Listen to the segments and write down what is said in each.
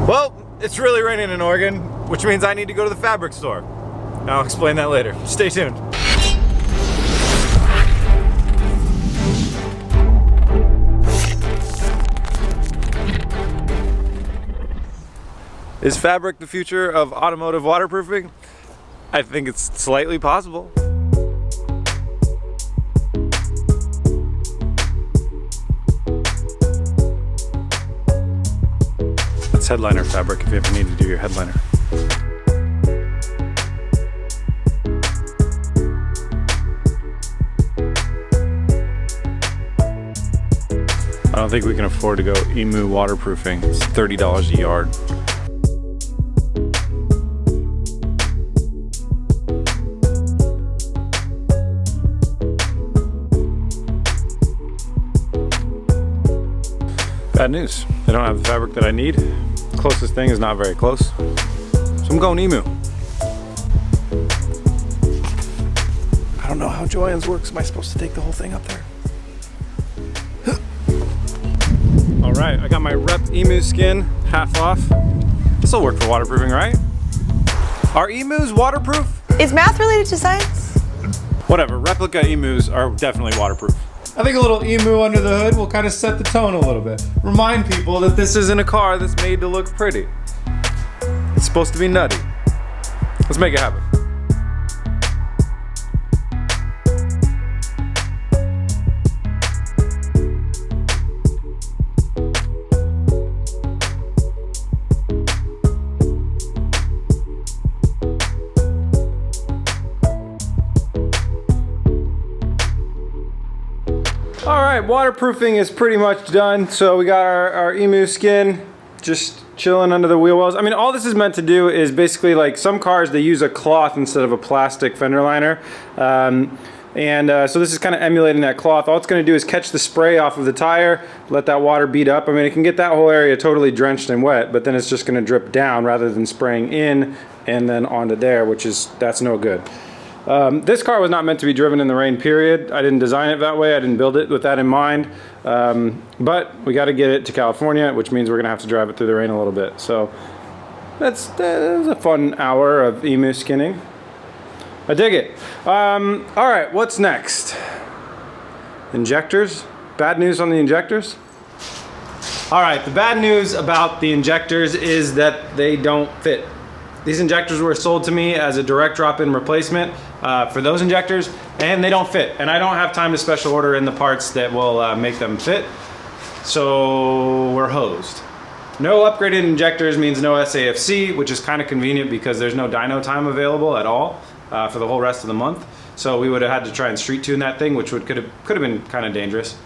Well, it's really raining in Oregon, which means I need to go to the fabric store. I'll explain that later. Stay tuned. Is fabric the future of automotive waterproofing? I think it's slightly possible. That's headliner fabric if you ever need to do your headliner. I don't think we can afford to go emu waterproofing. It's $30 a yard. Bad news. They don't have the fabric that I need. Closest thing is not very close. So I'm going emu. I don't know how Joann's works. Am I supposed to take the whole thing up there? All right, I got my Rep emu skin half off. This will work for waterproofing, right? Are emus waterproof? Is math related to science? Whatever, replica emus are definitely waterproof. I think a little emu under the hood will kind of set the tone a little bit. Remind people that This isn't a car that's made to look pretty. It's supposed to be nutty. Let's make it happen. All right, waterproofing is pretty much done. So we got our emu skin just chilling under the wheel wells. I mean, all this is meant to do is basically, like, some cars, they use a cloth instead of a plastic fender liner. So this is kind of emulating that cloth. All it's going to do is catch the spray off of the tire, let that water beat up. I mean, it can get that whole area totally drenched and wet, but then it's just going to drip down rather than spraying in and then onto there, that's no good. This car was not meant to be driven in the rain, period. I didn't design it that way. I didn't build it with that in mind. But we got to get it to California, which means we're going to have to drive it through the rain a little bit. So that was a fun hour of emu skinning. I dig it. All right, what's next? Injectors? Bad news on the injectors? All right, the bad news about the injectors is that they don't fit. These injectors were sold to me as a direct drop-in replacement for those injectors, and they don't fit. And I don't have time to special order in the parts that will make them fit. So we're hosed. No upgraded injectors means no SAFC, which is kind of convenient because there's no dyno time available at all for the whole rest of the month. So we would have had to try and street tune that thing, which could have been kind of dangerous.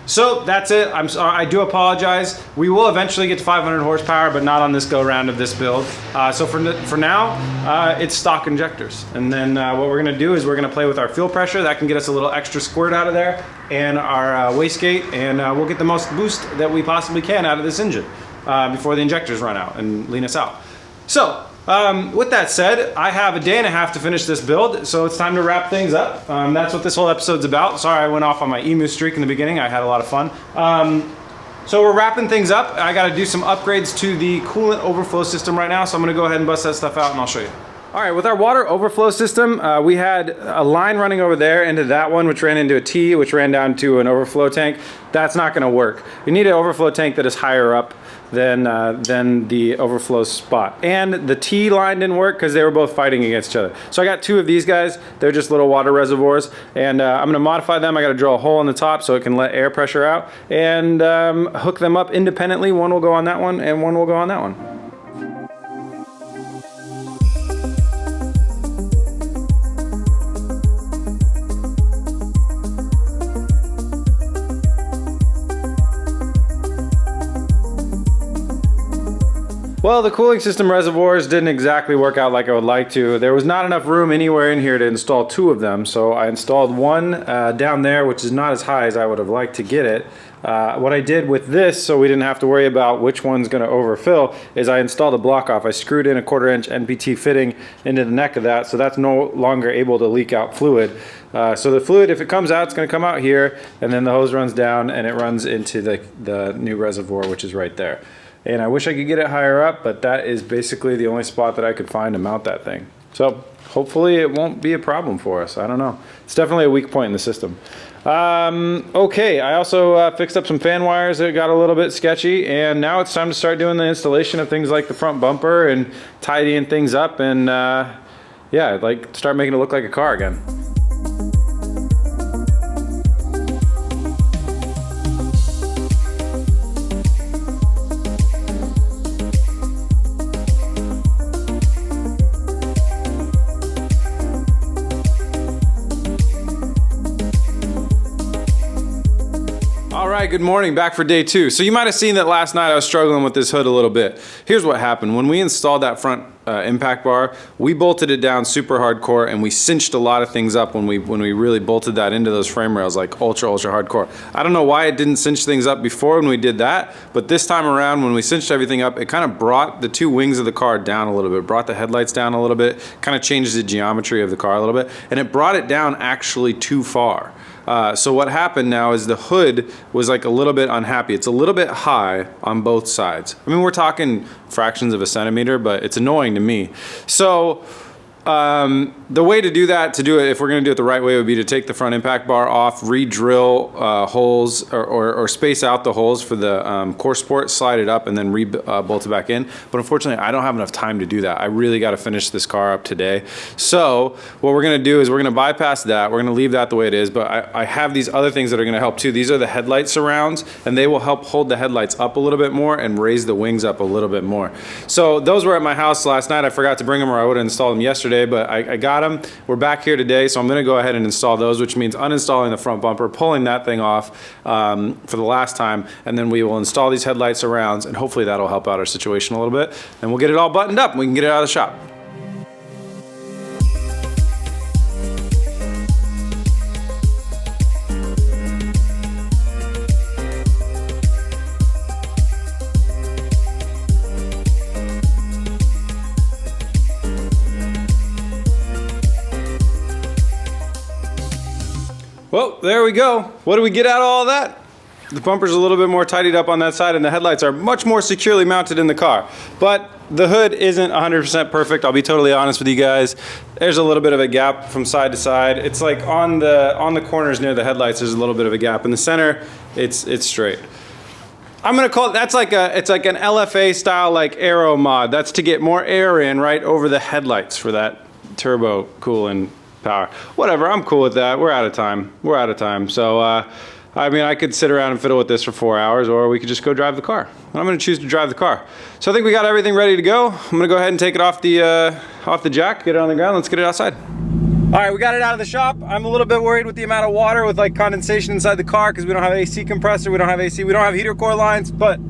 So that's it. I'm sorry. I do apologize. We will eventually get to 500 horsepower, but not on this go round of this build. So for now, it's stock injectors. And then what we're gonna do is we're gonna play with our fuel pressure. That can get us a little extra squirt out of there, and our wastegate, and we'll get the most boost that we possibly can out of this engine before the injectors run out and lean us out. So with that said, I have a day and a half to finish this build, so it's time to wrap things up. That's what this whole episode's about. Sorry I went off on my emu streak in the beginning. I had a lot of fun. So we're wrapping things up. I got to do some upgrades to the coolant overflow system right now, so I'm going to go ahead and bust that stuff out and I'll show you. All right, with our water overflow system, we had a line running over there into that one, which ran into a T, which ran down to an overflow tank. That's not going to work. You need an overflow tank that is higher up than the overflow spot. And the T line didn't work because they were both fighting against each other. So I got two of these guys. They're just little water reservoirs, and I'm going to modify them. I got to drill a hole in the top so it can let air pressure out, and hook them up independently. One will go on that one, and one will go on that one. Well, the cooling system reservoirs didn't exactly work out like I would like to. There was not enough room anywhere in here to install two of them, so I installed one down there, which is not as high as I would have liked to get it. What I did with this, so we didn't have to worry about which one's going to overfill, is I installed a block off. I screwed in a 1/4 inch NPT fitting into the neck of that, so that's no longer able to leak out fluid. So the fluid, if it comes out, it's going to come out here, and then the hose runs down and it runs into the new reservoir, which is right there. and I wish I could get it higher up, but that is basically the only spot that I could find to mount that thing. So hopefully it won't be a problem for us. I don't know. It's definitely a weak point in the system. Okay, I also fixed up some fan wires that got a little bit sketchy, and now it's time to start doing the installation of things like the front bumper and tidying things up, and yeah, like start making it look like a car again. All right, good morning, back for day 2. So you might have seen that last night I was struggling with this hood a little bit. Here's what happened. When we installed that front impact bar, we bolted it down super hardcore, and we cinched a lot of things up when we really bolted that into those frame rails, like ultra hardcore. I don't know why it didn't cinch things up before when we did that, but this time around when we cinched everything up, it kind of brought the 2 wings of the car down a little bit, brought the headlights down a little bit, kind of changed the geometry of the car a little bit, and it brought it down actually too far. So what happened now is the hood was like a little bit unhappy. It's a little bit high on both sides. I mean, we're talking fractions of a centimeter, but it's annoying to me. So the way to do that, if we're going to do it the right way, would be to take the front impact bar off, re-drill holes or space out the holes for the core support, slide it up, and then bolt it back in. But unfortunately, I don't have enough time to do that. I really got to finish this car up today. So what we're going to do is we're going to bypass that. We're going to leave that the way it is. But I have these other things that are going to help too. These are the headlight surrounds, and they will help hold the headlights up a little bit more and raise the wings up a little bit more. So those were at my house last night. I forgot to bring them, or I would have installed them yesterday. But I got them. We're back here today, so I'm going to go ahead and install those, which means uninstalling the front bumper, pulling that thing off for the last time, and then we will install these headlight surrounds, and hopefully that'll help out our situation a little bit, and we'll get it all buttoned up and we can get it out of the shop. Well, there we go. What do we get out of all that? The bumper's a little bit more tidied up on that side, and the headlights are much more securely mounted in the car. But the hood isn't 100% perfect. I'll be totally honest with you guys. There's a little bit of a gap from side to side. It's like on the corners near the headlights, there's a little bit of a gap. In the center, it's straight. I'm gonna call it, it's like an LFA style like aero mod. That's to get more air in right over the headlights for that turbo cooling power. Whatever, I'm cool with that. We're out of time. So, I mean, I could sit around and fiddle with this for 4 hours, or we could just go drive the car. I'm gonna choose to drive the car. So I think we got everything ready to go. I'm gonna go ahead and take it off the jack, get it on the ground. Let's get it outside. All right, we got it out of the shop. I'm a little bit worried with the amount of water with like condensation inside the car because we don't have an AC compressor, we don't have AC, we don't have heater core lines, but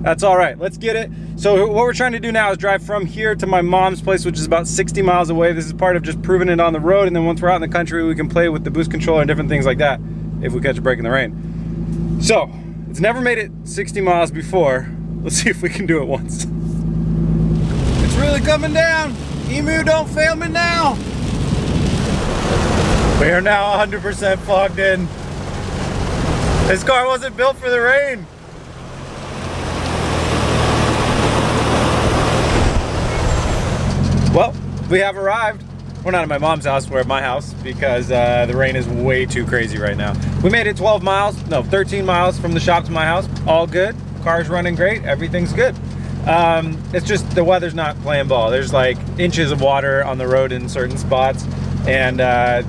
that's all right. Let's get it. So what we're trying to do now is drive from here to my mom's place, which is about 60 miles away. This is part of just proving it on the road, and then once we're out in the country, we can play with the boost controller and different things like that if we catch a break in the rain. So, it's never made it 60 miles before. Let's see if we can do it once. It's really coming down. Emu, don't fail me now. We are now 100% fogged in. This car wasn't built for the rain. Well, we have arrived. We're not at my mom's house, we're at my house because the rain is way too crazy right now. We made it 13 miles from the shop to my house. All good, car's running great, everything's good. It's just the weather's not playing ball. There's like inches of water on the road in certain spots. And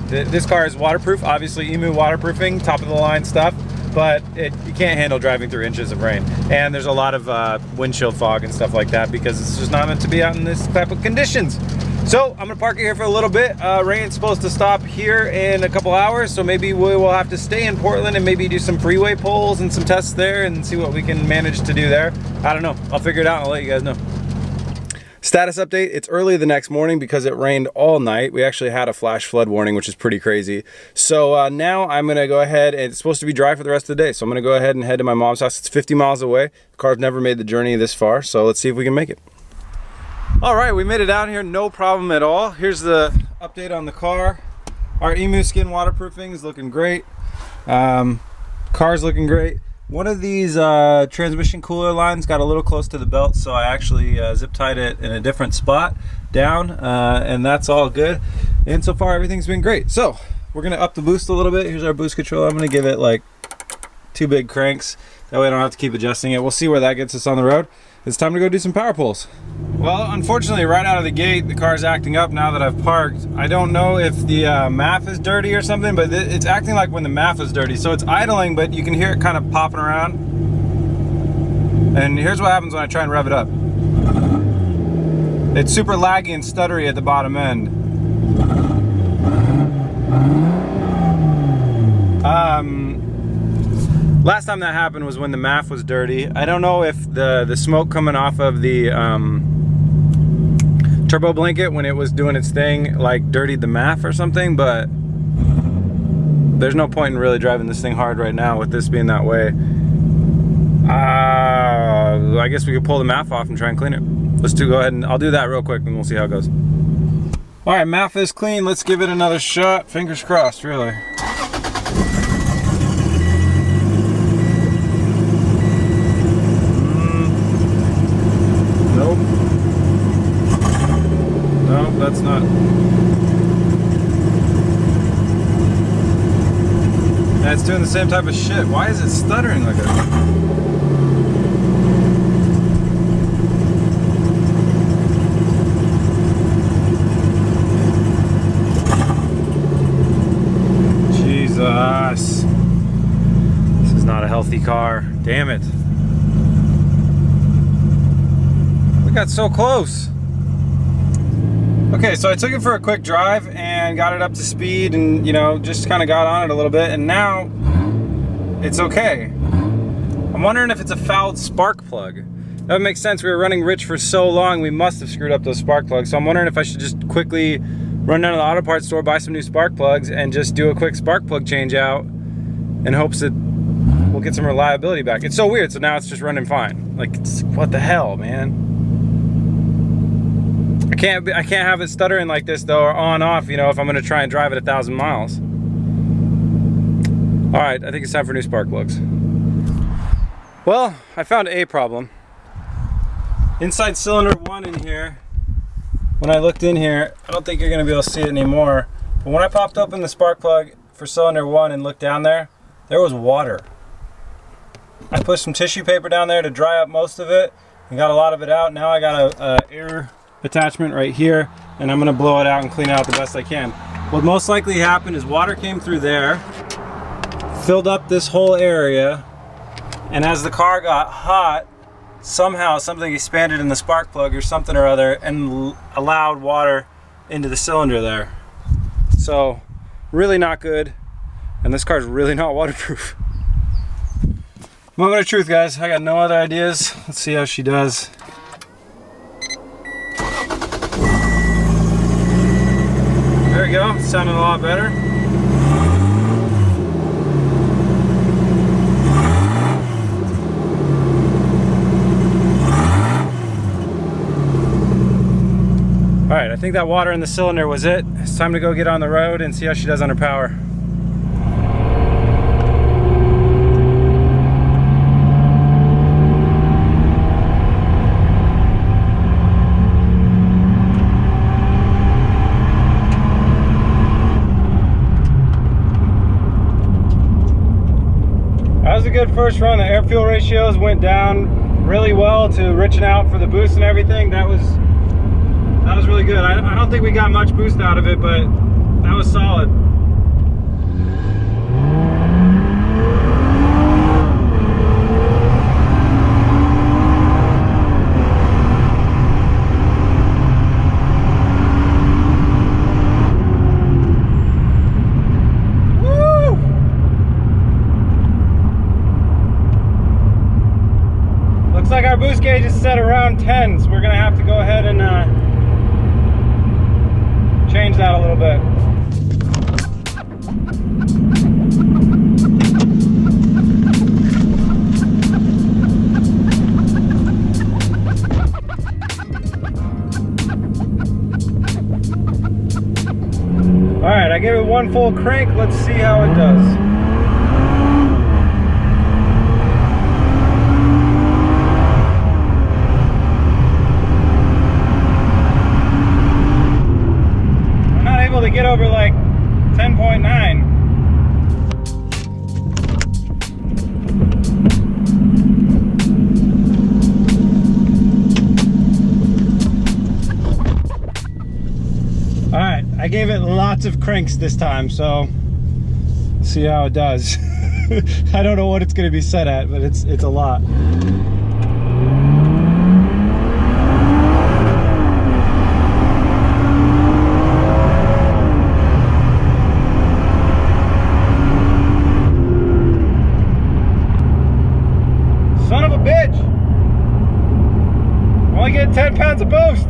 this car is waterproof, obviously Emu waterproofing, top of the line stuff. But you can't handle driving through inches of rain. And there's a lot of windshield fog and stuff like that because it's just not meant to be out in this type of conditions. So I'm gonna park it here for a little bit. Rain's supposed to stop here in a couple hours, so maybe we will have to stay in Portland and maybe do some freeway polls and some tests there and see what we can manage to do there. I don't know, I'll figure it out and I'll let you guys know. Status update, it's early the next morning because it rained all night. We actually had a flash flood warning, which is pretty crazy. So now I'm gonna go ahead, and it's supposed to be dry for the rest of the day. So I'm gonna go ahead and head to my mom's house. It's 50 miles away. The car's never made the journey this far, so let's see if we can make it. All right, we made it down here, no problem at all. Here's the update on the car. Our Emu skin waterproofing is looking great. Car's looking great. One of these transmission cooler lines got a little close to the belt, so I actually zip tied it in a different spot down, and that's all good. And so far everything's been great. So we're gonna up the boost a little bit. Here's our boost control. I'm gonna give it like 2 big cranks. That way I don't have to keep adjusting it. We'll see where that gets us on the road. It's time to go do some power pulls. Well, unfortunately, right out of the gate, the car's acting up now that I've parked. I don't know if the MAF is dirty or something, but it's acting like when the MAF is dirty. So it's idling, but you can hear it kind of popping around. And here's what happens when I try and rev it up. It's super laggy and stuttery at the bottom end. Last time that happened was when the MAF was dirty. I don't know if the smoke coming off of the turbo blanket when it was doing its thing like dirtied the MAF or something, but there's no point in really driving this thing hard right now with this being that way. I guess we could pull the MAF off and try and clean it. Let's go ahead and I'll do that real quick and we'll see how it goes. All right, MAF is clean. Let's give it another shot. Fingers crossed, really. That's not. Yeah, it's doing the same type of shit. Why is it stuttering like that? Jesus. This is not a healthy car. Damn it. We got so close. Okay, so I took it for a quick drive and got it up to speed and, you know, just kind of got on it a little bit, and now it's okay. I'm wondering if it's a fouled spark plug. That would make sense. We were running rich for so long, we must have screwed up those spark plugs. So I'm wondering if I should just quickly run down to the auto parts store, buy some new spark plugs, and just do a quick spark plug change out in hopes that we'll get some reliability back. It's so weird, so now it's just running fine. Like, what the hell, man? I can't have it stuttering like this though, or on off, you know, if I'm gonna try and drive it 1,000 miles. All right, I think it's time for new spark plugs. Well, I found a problem. Inside cylinder 1 in here, when I looked in here, I don't think you're gonna be able to see it anymore, but when I popped open the spark plug for cylinder 1 and looked down there, there was water. I put some tissue paper down there to dry up most of it and got a lot of it out. Now I got a air attachment right here, and I'm gonna blow it out and clean it out the best I can. What most likely happened is water came through there, filled up this whole area, and as the car got hot, somehow something expanded in the spark plug or something or other and allowed water into the cylinder there. So really not good, and this car's really not waterproof. Moment of truth, guys. I got no other ideas. Let's see how she does. There we go, sounding a lot better. All right, I think that water in the cylinder was it. It's time to go get on the road and see how she does under power. That was a good first run. The air fuel ratios went down really well to riching out for the boost and everything. That was really good. I don't think we got much boost out of it, but that was solid. Like our boost gauge is set around 10, so we're gonna have to go ahead and change that a little bit. All right, I gave it one full crank. Let's see how it does. I gave it lots of cranks this time, so see how it does. I don't know what it's going to be set at, but it's a lot. Son of a bitch! I'm only getting 10 pounds of boost.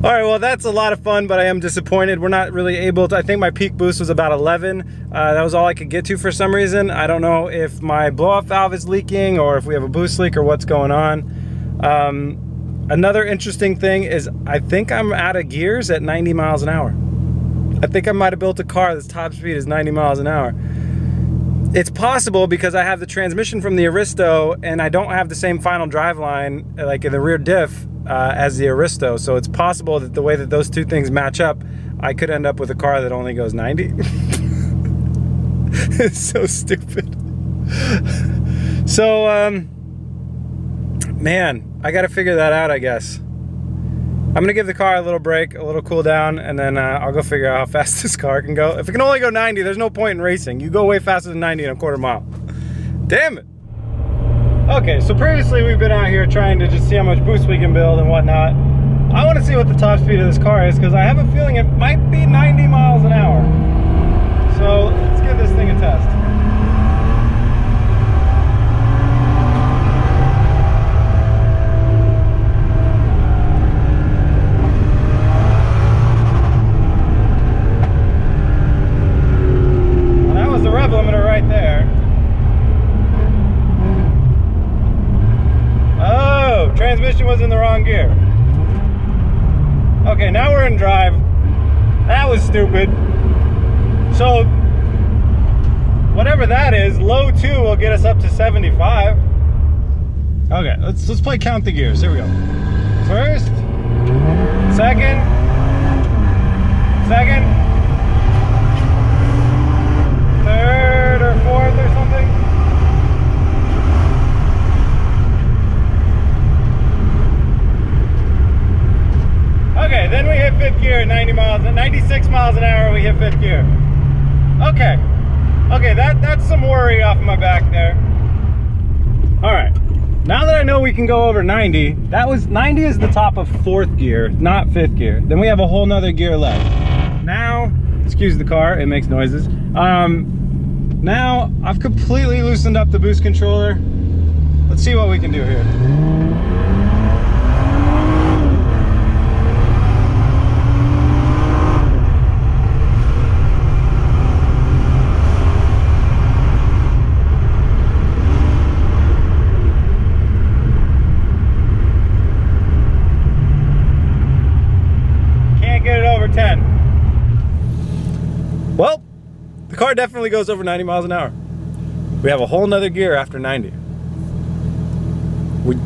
All right, well, that's a lot of fun, but I am disappointed. We're not really able to, I think my peak boost was about 11. That was all I could get to for some reason. I don't know if my blow-off valve is leaking or if we have a boost leak or what's going on. Another interesting thing is I think I'm out of gears at 90 miles an hour. I think I might have built a car that's top speed is 90 miles an hour. It's possible because I have the transmission from the Aristo and I don't have the same final drive line, like in the rear diff, as the Aristo. So it's possible that the way that those two things match up, I could end up with a car that only goes 90. It's so stupid. So, man, I gotta figure that out, I guess. I'm gonna give the car a little break, a little cool down, and then I'll go figure out how fast this car can go. If it can only go 90, there's no point in racing. You go way faster than 90 in a quarter mile. Damn it. Okay, so previously we've been out here trying to just see how much boost we can build and whatnot. I want to see what the top speed of this car is because I have a feeling it might be 90 miles an hour. So let's give this thing a test. Well, that was the rev limiter right there. Oh, transmission was in the wrong gear. Okay, now we're in drive. That was stupid. So, whatever that is, low 2 will get us up to 75. Okay, let's play count the gears. Here we go. First, second, third or fourth or something. Okay, then we hit 5th gear at 96 miles an hour, we hit 5th gear. Okay, that's some worry off of my back there. All right, now that I know we can go over 90, 90 is the top of 4th gear, not 5th gear. Then we have a whole nother gear left. Now, excuse the car, it makes noises. Now I've completely loosened up the boost controller. Let's see what we can do here. Well, the car definitely goes over 90 miles an hour. We have a whole nother gear after 90. We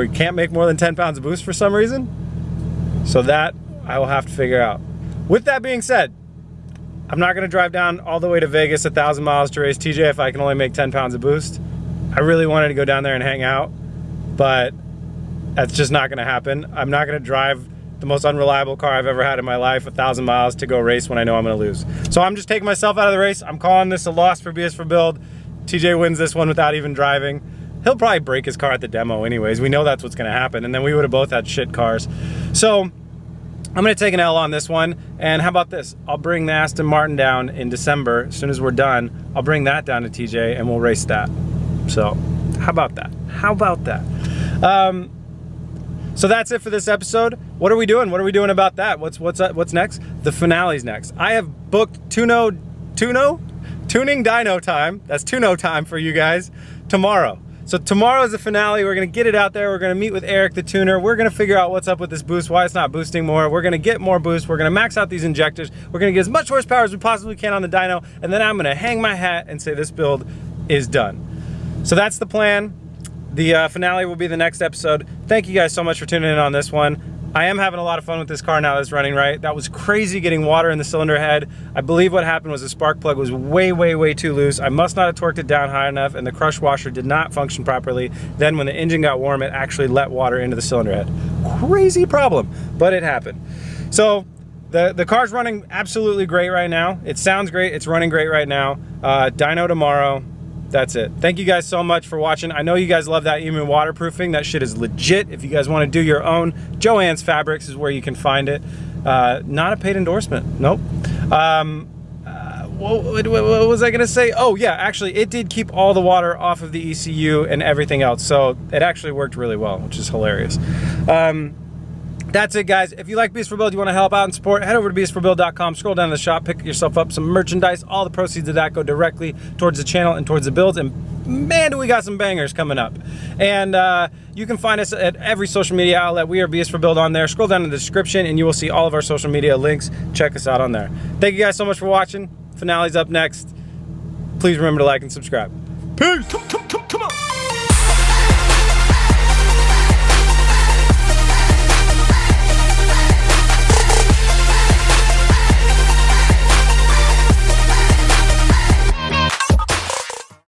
can't make more than 10 pounds of boost for some reason. So that I will have to figure out. With that being said, I'm not gonna drive down all the way to Vegas 1,000 miles to race TJ if I can only make 10 pounds of boost. I really wanted to go down there and hang out, but that's just not gonna happen. I'm not gonna drive the most unreliable car I've ever had in my life 1,000 miles to go race when I know I'm gonna lose. So I'm just taking myself out of the race. I'm calling this a loss for BS for Build. TJ wins this one without even driving. He'll probably break his car at the demo anyways. We know that's what's gonna happen, and then we would have both had shit cars. So I'm gonna take an L on this one, and how about this? I'll bring the Aston Martin down in December. As soon as we're done, I'll bring that down to TJ and we'll race that. So how about that? How about that? So that's it for this episode. What are we doing? What are we doing about that? What's next? The finale's next. I have booked tuning dyno time. That's tuno time for you guys tomorrow. So tomorrow is the finale. We're gonna get it out there. We're gonna meet with Eric, the tuner. We're gonna figure out what's up with this boost, why it's not boosting more. We're gonna get more boost. We're gonna max out these injectors. We're gonna get as much horsepower as we possibly can on the dyno, and then I'm gonna hang my hat and say this build is done. So that's the plan. The finale will be the next episode. Thank you guys so much for tuning in on this one. I am having a lot of fun with this car now that's running right. That was crazy getting water in the cylinder head. I believe what happened was the spark plug was way too loose. I must not have torqued it down high enough, and the crush washer did not function properly. Then when the engine got warm, it actually let water into the cylinder head. Crazy problem, but it happened. So the car's running absolutely great right now. It sounds great, it's running great right now. Dyno tomorrow. That's it. Thank you guys so much for watching. I know you guys love that Emu waterproofing. That shit is legit. If you guys want to do your own, Joann's Fabrics is where you can find it. Not a paid endorsement. Nope. What was I going to say? Oh, yeah, actually, it did keep all the water off of the ECU and everything else. So it actually worked really well, which is hilarious. That's it, guys. If you like Beast for Build, you want to help out and support, head over to beastforbuild.com, scroll down to the shop, pick yourself up some merchandise. All the proceeds of that go directly towards the channel and towards the builds. And man, do we got some bangers coming up. And you can find us at every social media outlet. We are Beast for Build on there. Scroll down in the description and you will see all of our social media links. Check us out on there. Thank you guys so much for watching. Finale's up next. Please remember to like and subscribe. Peace!